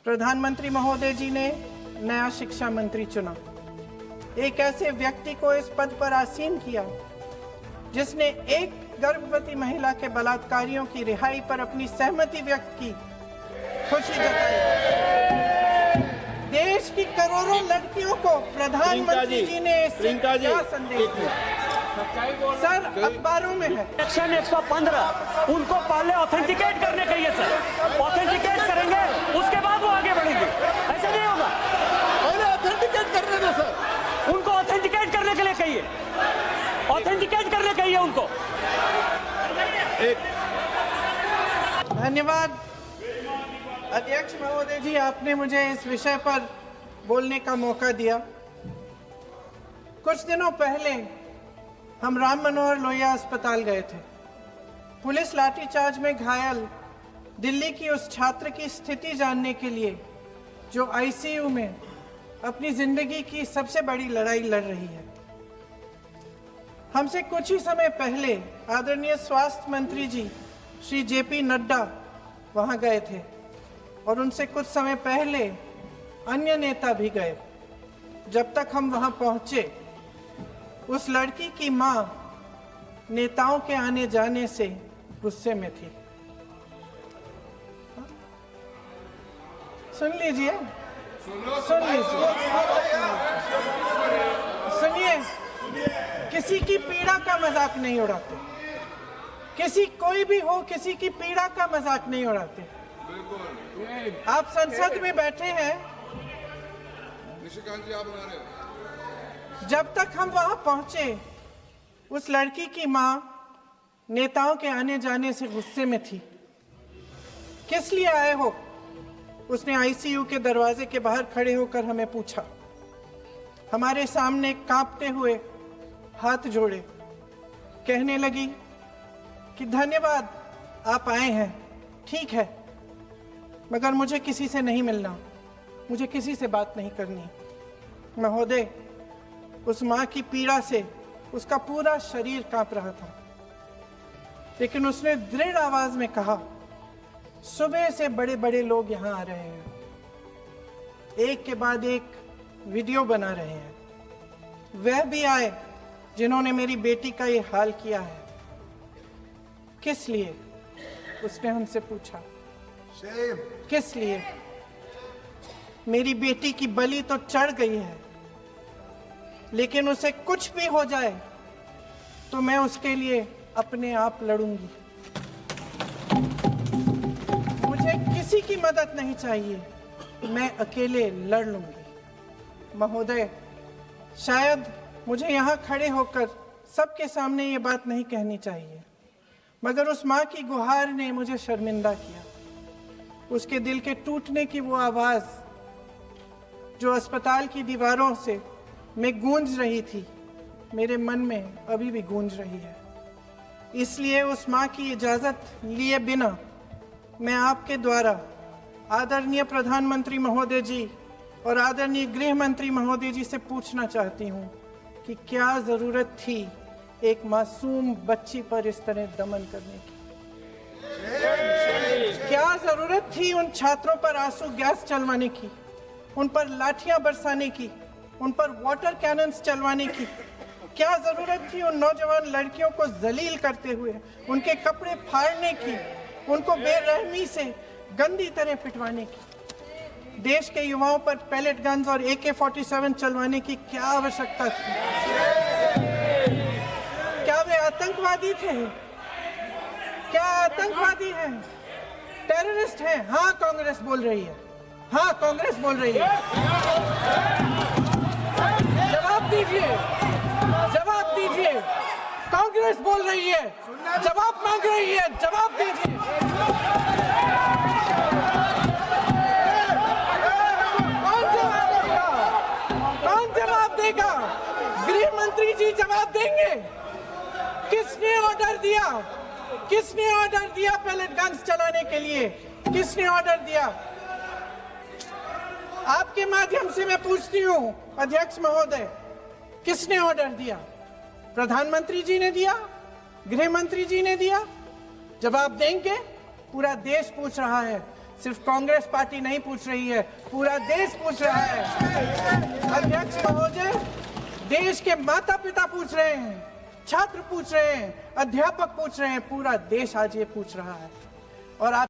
प्रधानमंत्री महोदय जी ने नया शिक्षा मंत्री चुना। एक ऐसे व्यक्ति को इस पद पर आसीन किया जिसने एक गर्भवती महिला के बलात्कारियों की रिहाई पर अपनी सहमति व्यक्त की, खुशी जताई। देश की करोड़ों लड़कियों को प्रधानमंत्री जी ने क्या संदेश दिया? सर, अखबारों में है। सेक्शन 115 उनको पहले ऑथेंटिकेट करने के लिए सर, ऑथेंटिकेट करेंगे उसके बाद वो आगे बढ़ेंगे। ऐसे नहीं होगा, पहले ऑथेंटिकेट करने दो सर। उनको ऑथेंटिकेट करने के लिए कहिए, ऑथेंटिकेट करने कहिए उनको। धन्यवाद अध्यक्ष महोदय जी, आपने मुझे इस विषय पर बोलने का मौका दिया। कुछ दिनों पहले हम राम मनोहर लोहिया अस्पताल गए थे। पुलिस लाठीचार्ज में घायल दिल्ली की उस छात्र की स्थिति जानने के लिए जो आईसीयू में अपनी जिंदगी की सबसे बड़ी लड़ाई लड़ रही है। हमसे कुछ ही समय पहले आदरणीय स्वास्थ्य मंत्री जी श्री जेपी नड्डा वहां गए थे और उनसे कुछ समय पहले अन्य नेता भी गए। जब तक हम वहां पहुंचे, उस लड़की की मां नेताओं के आने जाने से गुस्से में थी। सुन लीजिए, सुन लीजिए, सुनिए। किसी की पीड़ा का मजाक नहीं उड़ाते, किसी कोई भी हो, किसी की पीड़ा का मजाक नहीं उड़ाते। आप संसद में बैठे हैं, निशिकांत जी आप बना रहे हो। जब तक हम वहां पहुंचे, उस लड़की की मां नेताओं के आने जाने से गुस्से में थी। किस लिए आए हो? उसने आईसीयू के दरवाजे के बाहर खड़े होकर हमें पूछा। हमारे सामने कांपते हुए हाथ जोड़े कहने लगी कि धन्यवाद आप आए हैं, ठीक है, मगर मुझे किसी से नहीं मिलना, मुझे किसी से बात नहीं करनी। महोदय, उस मां की पीड़ा से उसका पूरा शरीर कांप रहा था, लेकिन उसने दृढ़ आवाज में कहा, सुबह से बड़े बड़े लोग यहां आ रहे हैं, एक के बाद एक वीडियो बना रहे हैं, वह भी आए जिन्होंने मेरी बेटी का ये हाल किया है। किस लिए? उसने हमसे पूछा। किस लिए? मेरी बेटी की बलि तो चढ़ गई है, लेकिन उसे कुछ भी हो जाए तो मैं उसके लिए अपने आप लड़ूंगी। मुझे किसी की मदद नहीं चाहिए, मैं अकेले लड़ लूंगी। महोदय, शायद मुझे यहाँ खड़े होकर सबके सामने ये बात नहीं कहनी चाहिए, मगर उस माँ की गुहार ने मुझे शर्मिंदा किया। उसके दिल के टूटने की वो आवाज जो अस्पताल की दीवारों से में गूंज रही थी, मेरे मन में अभी भी गूंज रही है। इसलिए उस माँ की इजाजत लिए बिना मैं आपके द्वारा आदरणीय प्रधानमंत्री महोदय जी और आदरणीय गृह मंत्री महोदय जी से पूछना चाहती हूँ कि क्या जरूरत थी एक मासूम बच्ची पर इस तरह दमन करने की? क्या जरूरत थी उन छात्रों पर आंसू गैस चलवाने की, उन पर लाठियां बरसाने की, उन पर वाटर कैनन्स चलवाने की? क्या जरूरत थी उन नौजवान लड़कियों को जलील करते हुए उनके कपड़े फाड़ने की, उनको बेरहमी से गंदी तरह पिटवाने की? देश के युवाओं पर पैलेट गन्स और AK-47 चलवाने की क्या आवश्यकता थी? क्या वे आतंकवादी थे? क्या आतंकवादी हैं? टेररिस्ट हैं? हाँ, कांग्रेस बोल रही है, हाँ, कांग्रेस बोल रही है। जवाब दीजिए, जवाब दीजिए। कांग्रेस बोल रही है, जवाब मांग रही है, जवाब दीजिए। कौन जवाब देगा? कौन जवाब देगा? गृह मंत्री जी जवाब देंगे। किसने ऑर्डर दिया? किसने ऑर्डर दिया पैलेट गन्स चलाने के लिए? किसने ऑर्डर दिया? आपके माध्यम से मैं पूछती हूँ अध्यक्ष महोदय, किसने ऑर्डर दिया? प्रधानमंत्री जी ने दिया? गृह मंत्री जी ने दिया? जवाब देंगे? पूरा देश पूछ रहा है सिर्फ कांग्रेस पार्टी नहीं पूछ रही है, पूरा देश पूछ रहा है। अध्यक्ष महोदय, देश के माता पिता पूछ रहे हैं, छात्र पूछ रहे हैं, अध्यापक पूछ रहे हैं, पूरा देश आज ये पूछ रहा है। और आप